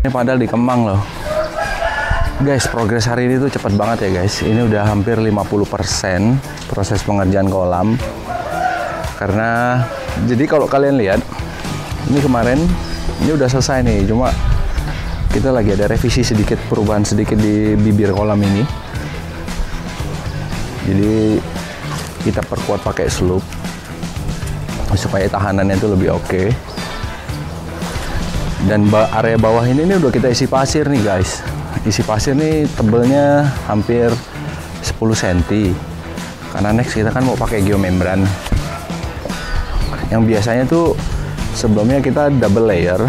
Ini padahal di Kemang loh. Guys, progres hari ini tuh cepat banget ya guys. Ini udah hampir 50% proses pengerjaan kolam. Karena, jadi kalau kalian lihat, ini kemarin, ini udah selesai nih. Cuma kita lagi ada revisi sedikit, perubahan sedikit di bibir kolam ini. Jadi kita perkuat pakai slope supaya tahanannya itu lebih oke. Dan area bawah ini udah kita isi pasir nih guys. Isi pasir nih tebelnya hampir 10 cm. Karena next kita kan mau pakai geomembran. Yang biasanya tuh sebelumnya kita double layer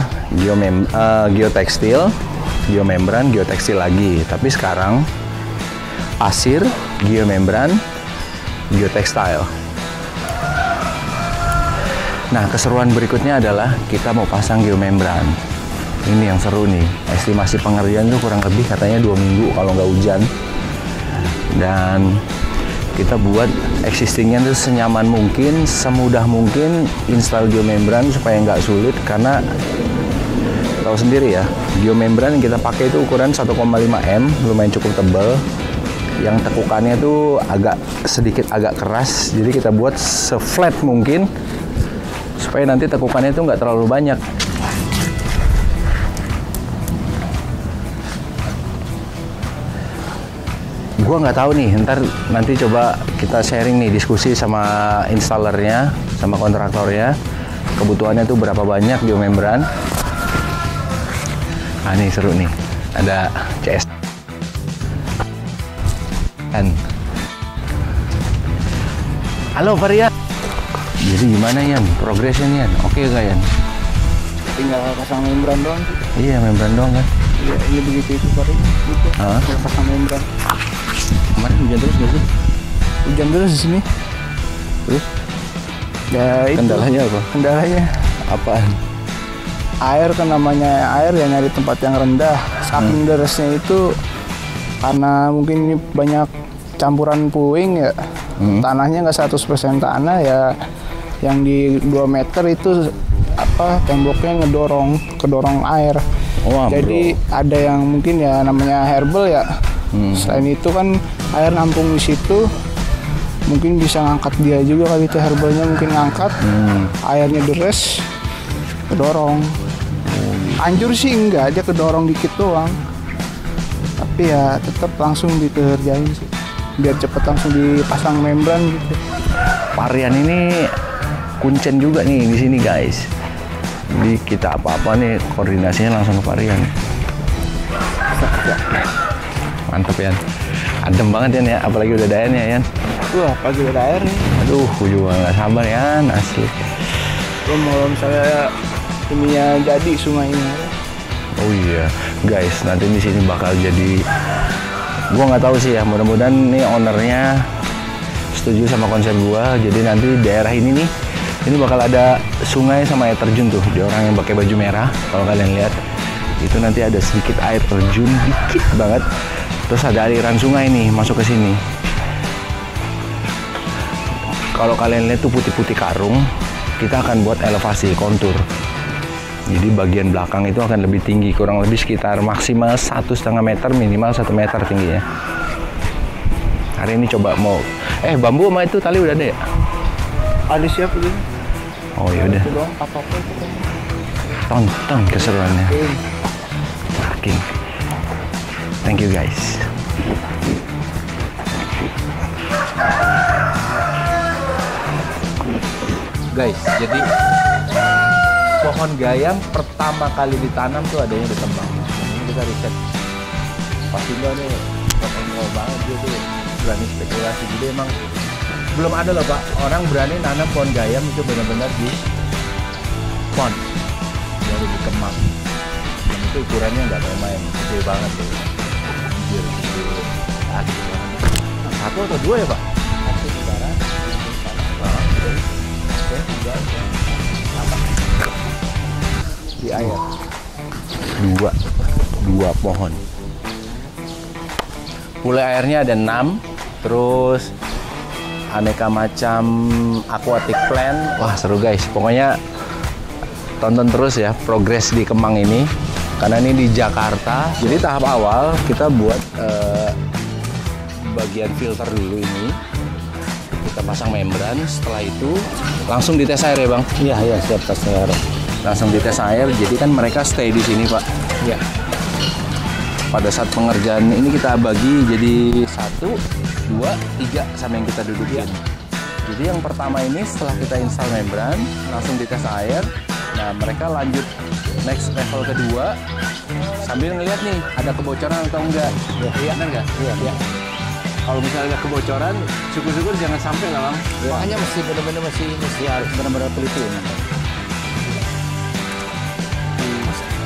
geotekstil, geomembran, geotekstil lagi. Tapi sekarang pasir, geomembran, geotekstil. Nah, keseruan berikutnya adalah kita mau pasang geomembran. Ini yang seru nih. Estimasi pengerjaan itu kurang lebih katanya 2 minggu kalau nggak hujan. Dan kita buat existingnya itu senyaman mungkin, semudah mungkin install geomembran supaya nggak sulit. Karena tahu sendiri ya, geomembran yang kita pakai itu ukuran 1,5 m, lumayan cukup tebal. Yang tekukannya tuh sedikit agak keras. Jadi kita buat se-flat mungkin supaya nanti tekukannya itu nggak terlalu banyak. Gua nggak tahu nih, nanti coba kita sharing nih, diskusi sama installernya, sama kontraktornya, kebutuhannya tuh berapa banyak geomembran. Nah ini seru nih, ada CS N. Halo Varian. Jadi gimana Yan? Progresnya Yan? Oke gak Yan? Tinggal pasang membran doang sih. Iya, membran doang kan? Iya, ini begitu itu baru gitu. Tinggal pasang membran. Kemarin hujan terus nggak sih? Hujan terus di sini. Terus? Ya itu. Kendalanya apa? Kendalanya Apaan? air, kan namanya air ya, nyari tempat yang rendah. Saking derasnya itu karena mungkin ini banyak campuran puing ya. Tanahnya nggak 100% tanah ya, yang di 2 meter itu temboknya kedorong air. Oh, jadi ada yang mungkin ya namanya herbal ya. Selain itu kan air nampung di situ, mungkin bisa ngangkat dia juga kali itu, herbalnya mungkin ngangkat. Airnya deres, kedorong. Hancur sih enggak, aja kedorong dikit doang. Tapi ya tetap langsung dikerjain sih, biar cepet langsung dipasang membran gitu. Varian ini kuncen juga nih di sini guys. Jadi kita apa-apa nih koordinasinya langsung ke Varian. Mantap Yan. Adem banget Yan ya, apalagi udah ada airnya Yan. Wah, pagi udah ada air nih. Aduh, gue juga nggak sabar Yan, asli. Kalau misalnya ininya jadi sungainya. Oh iya, guys, nanti di sini bakal jadi, gua nggak tahu sih ya, mudah-mudahan nih ownernya setuju sama konsep gua. Jadi nanti daerah ini nih, ini bakal ada sungai sama air terjun tuh. Di orang yang pakai baju merah, kalau kalian lihat, itu nanti ada sedikit air terjun, dikit banget. Terus ada aliran sungai nih masuk ke sini. Kalau kalian lihat tuh putih-putih karung, kita akan buat elevasi kontur. Jadi bagian belakang itu akan lebih tinggi, kurang lebih sekitar maksimal 1,5 meter, minimal 1 meter tingginya. Hari ini coba mau, bambu sama itu tali udah ada ya? Ada siap gitu. Oh yaudah. Itu doang, apa-apa itu kan. Tonton keseruannya. Parking. Thank you guys. Guys, jadi pohon gayam pertama kali ditanam tuh adanya di Kemang. Ini kita riset. Pasti enggak nih, potong banget dia tuh berani spekulasi. Jadi emang belum ada loh Pak, orang berani nanam pohon gayam itu benar-benar di pond, baru di Kemang. Dan itu ukurannya nggak main, gede banget tuh. Anjir, gede. Asli banget. Satu atau dua ya Pak? Satu di barat, oke, di air. Dua pohon. Mulai airnya ada 6, terus aneka macam aquatic plant. Wah seru guys, pokoknya tonton terus ya progres di Kemang ini. karena ini di Jakarta. Jadi tahap awal kita buat bagian filter dulu ini. Kita pasang membran, setelah itu langsung dites air ya Bang? Iya, siap tes air. Langsung dites air, jadi kan mereka stay di sini Pak. Iya. Pada saat pengerjaan ini kita bagi jadi 1, 2, 3 sama yang kita dudukin. Jadi yang pertama ini setelah kita install membran, langsung dites air. Nah mereka lanjut next level kedua sambil ngeliat nih ada kebocoran atau enggak. Iya, benar nggak? Iya. Kalau misalnya ada kebocoran, syukur-syukur jangan sampai lah Bang. Makanya mesti benar-benar mesti harus benar-benar teliti.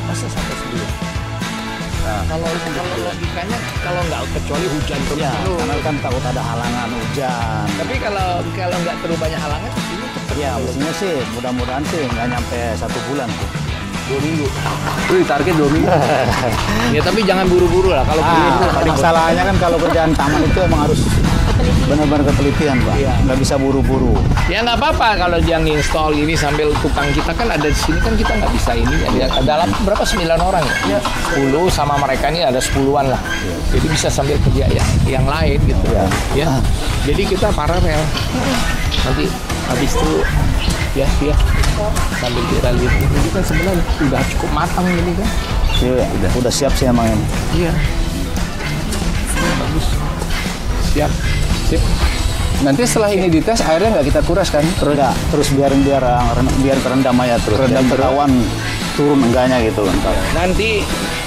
Masa sampai segini? Nah, Kalau logikanya kalau nggak kecuali hujan terus Ya, dulu. karena kan takut ada halangan hujan. Tapi kalau nggak terlalu banyak halangan, ini cepet. Ya, mestinya sih mudah-mudahan sih nggak nyampe 1 bulan tuh. 2 minggu. Wih, target 2 minggu. Ya tapi jangan buru-buru lah. Kalau buru-buru Masalahnya kan kalau kerjaan taman itu emang harus benar-benar ketelitian, Pak. Iya. Nggak bisa buru-buru. ya nggak apa-apa kalau dia nginstall ini sambil tukang kita kan ada di sini kan kita nggak bisa ini ya. Dalam berapa 9 orang ya? 10 sama mereka ini ada 10-an lah. Jadi bisa sambil kerja yang lain gitu ya. Jadi kita paralel. Nanti habis itu ya sambil kita lihat ini kan sebenarnya udah cukup matang ini kan. Iya, udah siap sih emang ini. Iya. Bagus. Siap. Sip. Nanti setelah ini dites airnya nggak kita kuras kan? Terus biar kerendam aja terus. Kerendam Biar terus. ketahuan turun enggaknya gitu kan. Nanti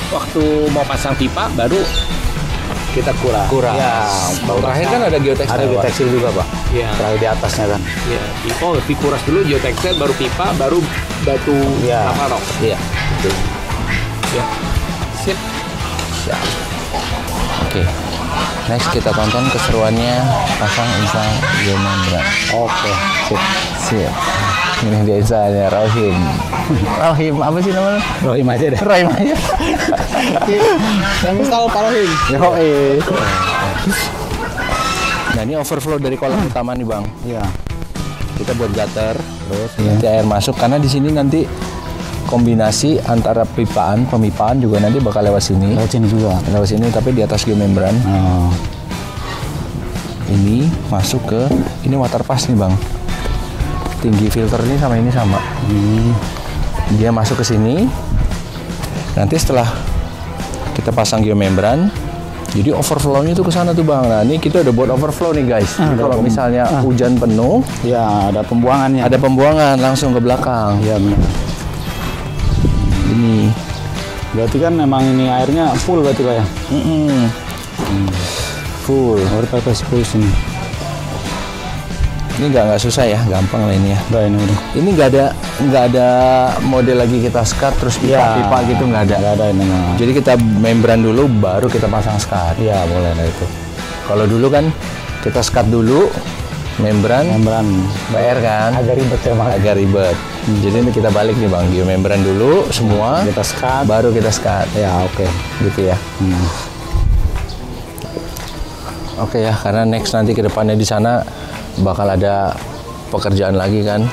waktu mau pasang pipa baru kita kuras. Ya, Terakhir kan ada geotextile. ada geotextile juga, Pak. Iya. Terakhir di atasnya kan. Iya. Oh, dikuras dulu geotextile, baru pipa, baru batu Iya. rock. Iya. Betul. Ya. Sip. Siap. Oke. Next kita tonton keseruannya pasang install geomembran. Oke, sip. Sip. Ini dia installnya Rohim. Rohim apa sih namanya? Rohim aja deh. Rohim aja. Yang install Pak Rohim. Yoi. Nah ini overflow dari kolam utama nih Bang. Iya. Kita buat gutter, terus nanti air masuk karena di sini nanti kombinasi antara pemipaan juga nanti bakal lewat sini. Lewat sini juga. Lewat sini tapi di atas geomembran. Oh. Ini masuk ke ini water pass nih Bang. Tinggi filter ini sama ini sama. Dia masuk ke sini. Nanti setelah kita pasang geomembran, jadi overflow-nya itu ke sana tuh Bang. Nah, ini kita udah buat overflow nih guys. Jadi kalau misalnya hujan penuh, Ya, ada pembuangannya. ada pembuangan langsung ke belakang. Ya, benar. Ini. Berarti kan emang ini airnya full berarti Pak ya? Full. Overpass full sini. Ini nggak susah ya, gampang lah ini ya. Udah ini udah. Ini nggak ada model lagi kita skat terus pipa gitu nggak ada. Nggak ada ini mah. Jadi kita membran dulu baru kita pasang skat. Iya, boleh lah itu. Kalau dulu kan kita skat dulu membran PR kan. Agak ribet ya, Bang. Agak ribet. Jadi ini kita balik nih Bang, geomembran dulu semua. Kita skat. Baru kita skat. Ya, oke. Gitu ya. Oke ya, karena next nanti ke depannya di sana bakal ada pekerjaan lagi kan.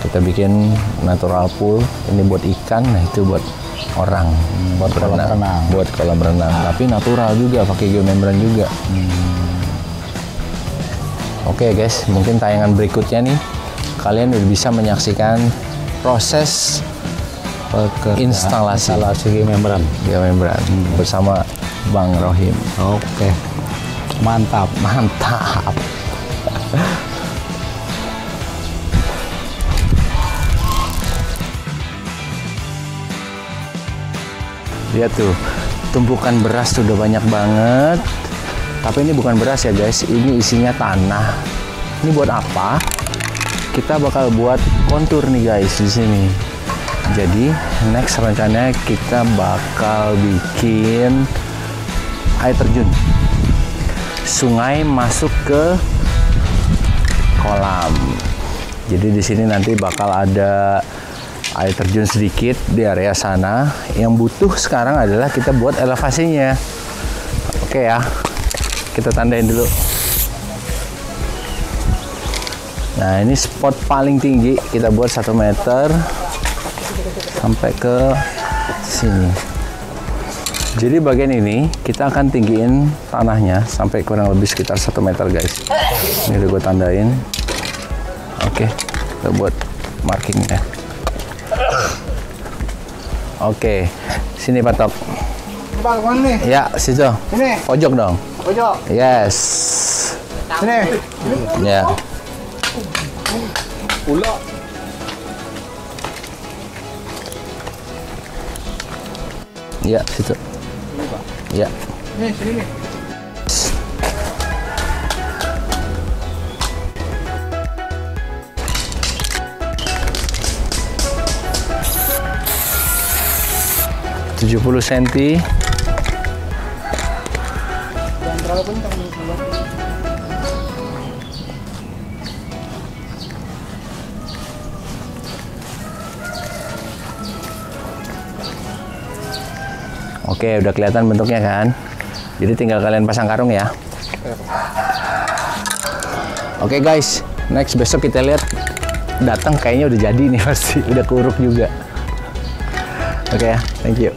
Kita bikin natural pool, ini buat ikan, nah itu buat orang, buat kolam renang. buat kolam renang. Tapi natural juga, pakai geomembran juga. Oke guys, mungkin tayangan berikutnya nih kalian udah bisa menyaksikan proses instalasi geomembran. geomembran bersama Bang Rohim. Oke. Mantap. Lihat tuh, tumpukan beras tuh udah banyak banget. Tapi ini bukan beras ya guys, ini isinya tanah. Ini buat apa? Kita bakal buat kontur nih guys di sini. Jadi next rencananya kita bakal bikin air terjun. Sungai masuk ke kolam. Jadi di sini nanti bakal ada air terjun sedikit di area sana. Yang butuh sekarang adalah kita buat elevasinya. Oke ya, kita tandain dulu. Nah ini spot paling tinggi, kita buat 1 meter sampai ke sini. Jadi bagian ini kita akan tinggiin tanahnya sampai kurang lebih sekitar 1 meter guys. Ini udah gue tandain. Oke, kita buat markingnya. Oke, sini Patok. Bang, mana nih? Ya, situ. Ini. Pojok dong. Pojok. Yes. Sini. Ya. Pula. Ya, situ. Ya. Nih, sini nih. Tujuh 70 cm. Jangan terlalu kencang. Oke, udah kelihatan bentuknya kan? Jadi tinggal kalian pasang karung ya. Oke guys, next besok kita lihat datang kayaknya udah jadi nih pasti, udah keuruk juga. Oke ya, thank you.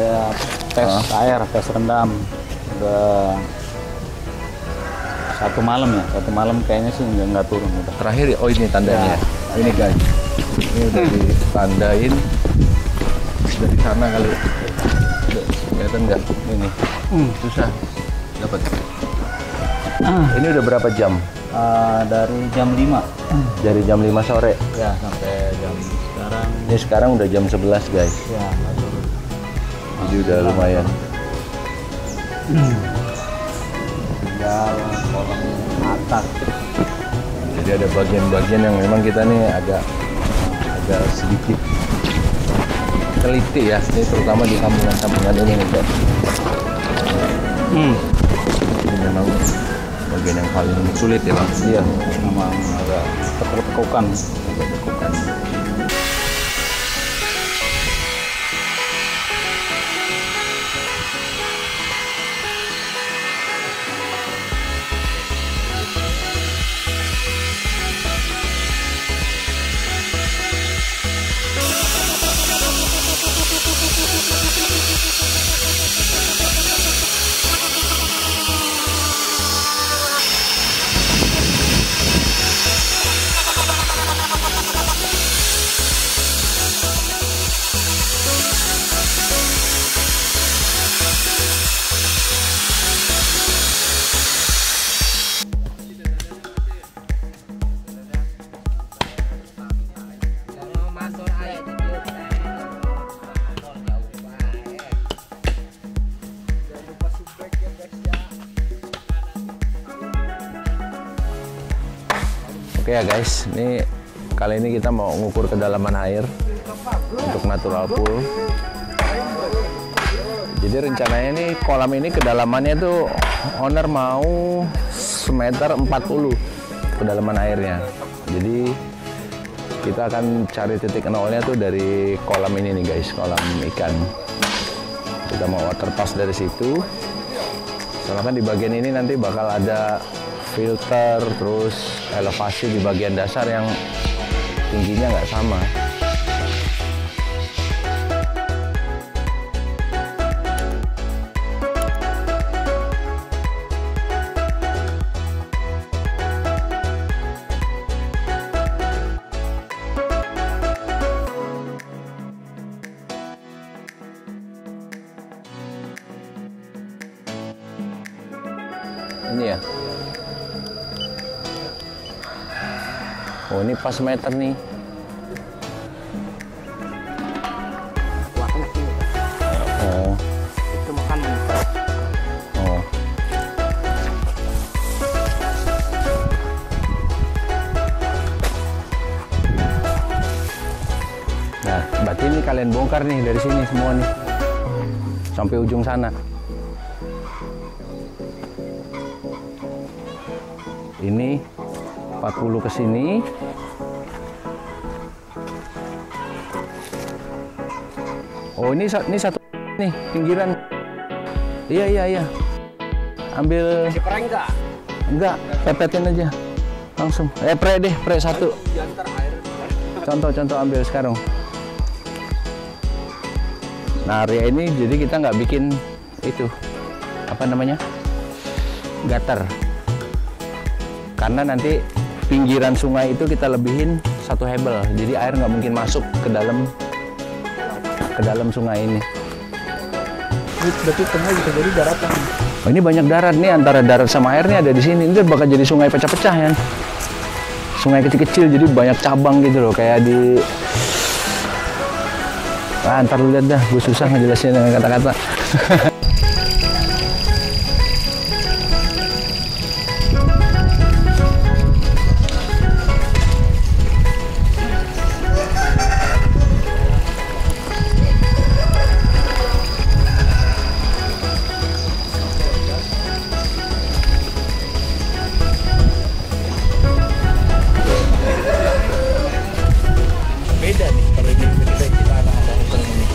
saya tes air, tes rendam. Udah 1 malam ya, 1 malam kayaknya sih nggak turun udah. Terakhir ya, oh ini tandanya. Ya. Ini guys, ini udah ditandain dari sana kali. Kelihatan nggak? Ini susah dapat. Ini udah berapa jam? Dari jam 5 Dari jam 5 sore. ya sampai jam sekarang. Ini sekarang udah jam 11 guys. Ya, nggak turun. Jadi udah lumayan. Tinggal kolom atas. Jadi ada bagian-bagian yang memang kita nih agak sedikit teliti ya. Ini terutama di sambungan-sambungan ini nih guys. Ini memang bagian yang paling sulit ya bang. Iya, memang agak tekuk-tekukan. Tekukan. Oke ya guys, ini kali ini kita mau ngukur kedalaman air untuk natural pool. Jadi rencananya ini kolam ini kedalamannya tuh owner mau semeter 40 kedalaman airnya. Jadi kita akan cari titik nolnya tuh dari kolam ini nih guys, kolam ikan. Kita mau water pass dari situ. Soalnya kan di bagian ini nanti bakal ada filter, terus elevasi di bagian dasar yang tingginya nggak sama. Ini ya. Oh, ini pas meter nih. Oh. Itu makanan. Oh. Nah, berarti ini kalian bongkar nih dari sini semua nih. Sampai ujung sana. Ini 40 ke sini. Oh, ini satu nih pinggiran. Iya. Ambil Diperang nggak? enggak, pepetin aja. Langsung. Pre satu. Contoh ambil sekarang. Nah, area ini jadi kita nggak bikin itu. Apa namanya? Gutter. Karena nanti pinggiran sungai itu kita lebihin 1 hebel, jadi air nggak mungkin masuk ke dalam sungai ini. Berarti tengah bisa jadi daratan. Oh, ini banyak darat nih, antara darat sama air nih ada di sini. Ini bakal jadi sungai pecah-pecah ya. Sungai kecil-kecil, jadi banyak cabang gitu loh, kayak di. Ntar lu lihat dah, gue susah ngejelasin dengan kata-kata. Beda nih kalau ini kita ada ini.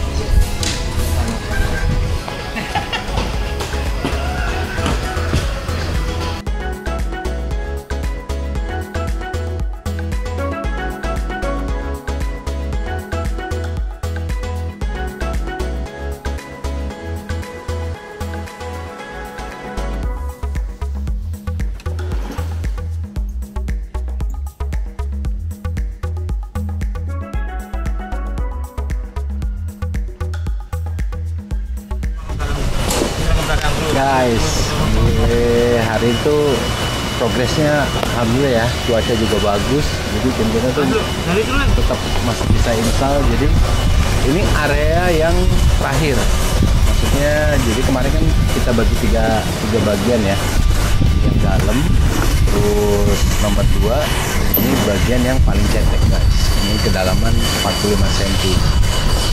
Guys, hari itu progresnya alhamdulillah ya, cuaca juga bagus, jadi tim kita tuh tetap masih bisa install. Jadi ini area yang terakhir, maksudnya jadi kemarin kan kita bagi tiga bagian ya, yang dalam, terus nomor 2 ini bagian yang paling cetek guys, ini kedalaman 45 cm.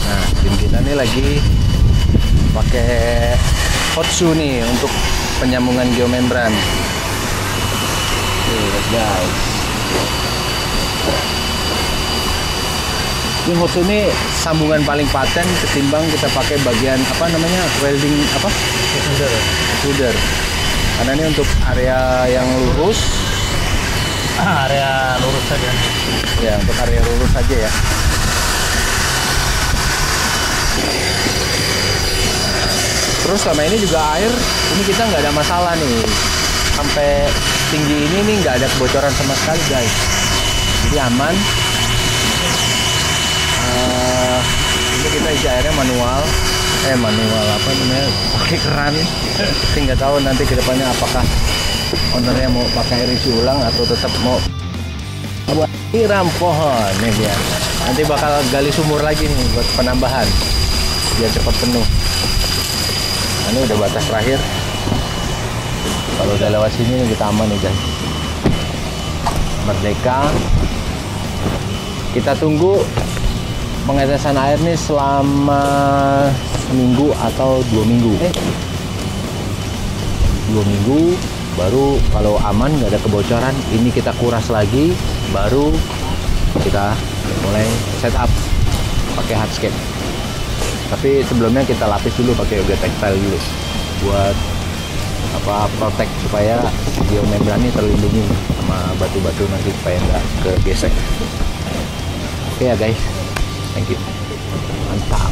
Nah, tim kita nih lagi pakai hot shoe nih untuk penyambungan geomembran. Guys, ini hot shoe ini sambungan paling paten ketimbang kita pakai bagian apa namanya welding apa extruder. Karena ini untuk area yang lurus, Area lurus saja. ya untuk area lurus saja ya. Terus selama ini juga air, ini kita nggak ada masalah nih. Sampai tinggi ini nih nggak ada kebocoran sama sekali guys. Jadi aman. Ini kita isi airnya manual. Manual apa namanya? Pakai keran. Tapi nggak tahu nanti kedepannya apakah ownernya mau pakai air isi ulang atau tetap mau buat siram pohon nih dia. Nanti bakal gali sumur lagi nih buat penambahan biar cepat penuh. Nah, ini udah batas terakhir. Kalau udah lewat sini nih kita aman nih guys. Merdeka. Kita tunggu pengetesan air nih selama seminggu atau 2 minggu. 2 minggu baru kalau aman nggak ada kebocoran, ini kita kuras lagi, baru kita mulai setup pakai hardscape. Tapi sebelumnya kita lapis dulu pakai yoga textile dulu buat apa protect supaya geomembran ini terlindungi sama batu-batu nanti supaya nggak kegesek. Oke ya guys, thank you, mantap.